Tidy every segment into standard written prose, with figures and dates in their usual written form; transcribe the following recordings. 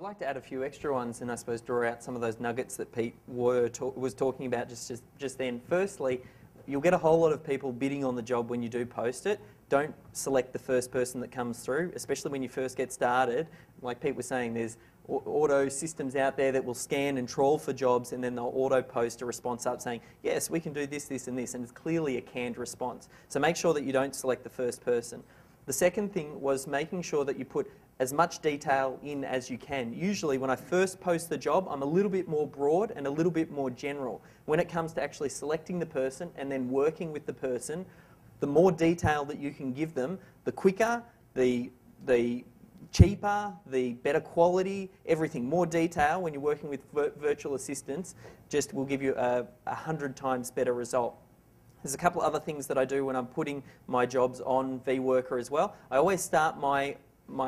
I'd like to add a few extra ones and I suppose draw out some of those nuggets that Pete was talking about just then. Firstly, you'll get a whole lot of people bidding on the job when you do post it. Don't select the first person that comes through, especially when you first get started. Like Pete was saying, there's auto systems out there that will scan and trawl for jobs, and then they'll auto post a response up saying, yes, we can do this, this and this, and it's clearly a canned response. So make sure that you don't select the first person. The second thing was making sure that you put as much detail in as you can. Usually when I first post the job, I'm a little bit more broad and a little bit more general. When it comes to actually selecting the person and then working with the person, the more detail that you can give them, the quicker, the cheaper, the better quality, everything. More detail when you're working with virtual assistants just will give you a 100 times better result. There's a couple other things that I do when I'm putting my jobs on vWorker as well. I always start my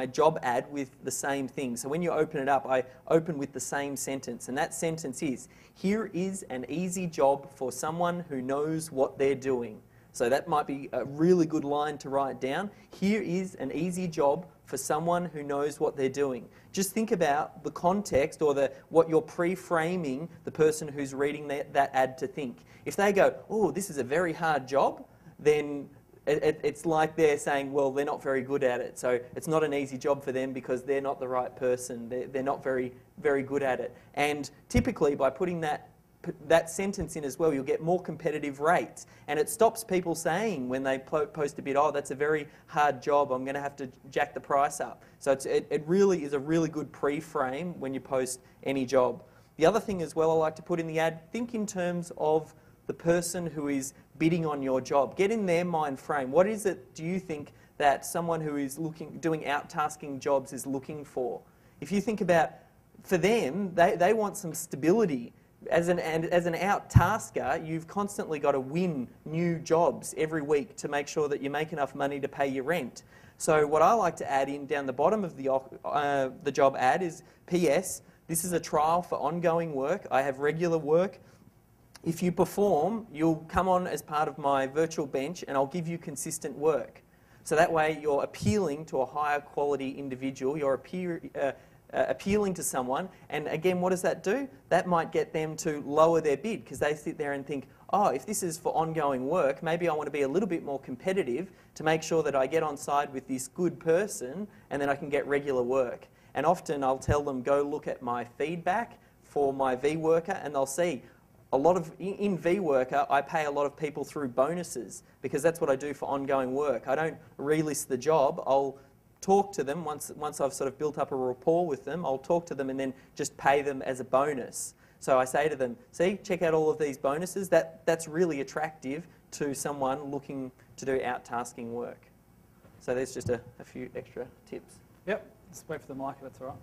job ad with the same thing. So when you open it up, I open with the same sentence, and that sentence is, here is an easy job for someone who knows what they're doing. So that might be a really good line to write down. Here is an easy job for someone who knows what they're doing. Just think about the context or what you're pre-framing the person who's reading that ad to think. If they go, oh, this is a very hard job, then it's like they're saying, well, they're not very good at it. So it's not an easy job for them because they're not the right person. They're not very, very good at it. And typically by putting that sentence in as well, you'll get more competitive rates. And it stops people saying when they post a bid, oh, that's a very hard job, I'm going to have to jack the price up. So it really is a really good pre-frame when you post any job. The other thing as well I like to put in the ad, think in terms of the person who is bidding on your job. Get in their mind frame. What is it, do you think, that someone who is doing out-tasking jobs is looking for? If you think about, for them, they want some stability. As an out-tasker, you've constantly got to win new jobs every week to make sure that you make enough money to pay your rent. So what I like to add in down the bottom of the job ad is, P.S., this is a trial for ongoing work. I have regular work. If you perform, you'll come on as part of my virtual bench and I'll give you consistent work. So that way you're appealing to a higher quality individual, you're appealing to someone, and again, what does that do? That might get them to lower their bid because they sit there and think, oh, if this is for ongoing work, maybe I want to be a little bit more competitive to make sure that I get on side with this good person and then I can get regular work. And often I'll tell them, go look at my feedback for my vWorker and they'll see, in vWorker, I pay a lot of people through bonuses because that's what I do for ongoing work. I don't relist the job. I'll talk to them once I've sort of built up a rapport with them. I'll talk to them and then just pay them as a bonus. So I say to them, see, check out all of these bonuses. That's really attractive to someone looking to do out-tasking work. So there's just a few extra tips. Yep, just wait for the mic if that's all right.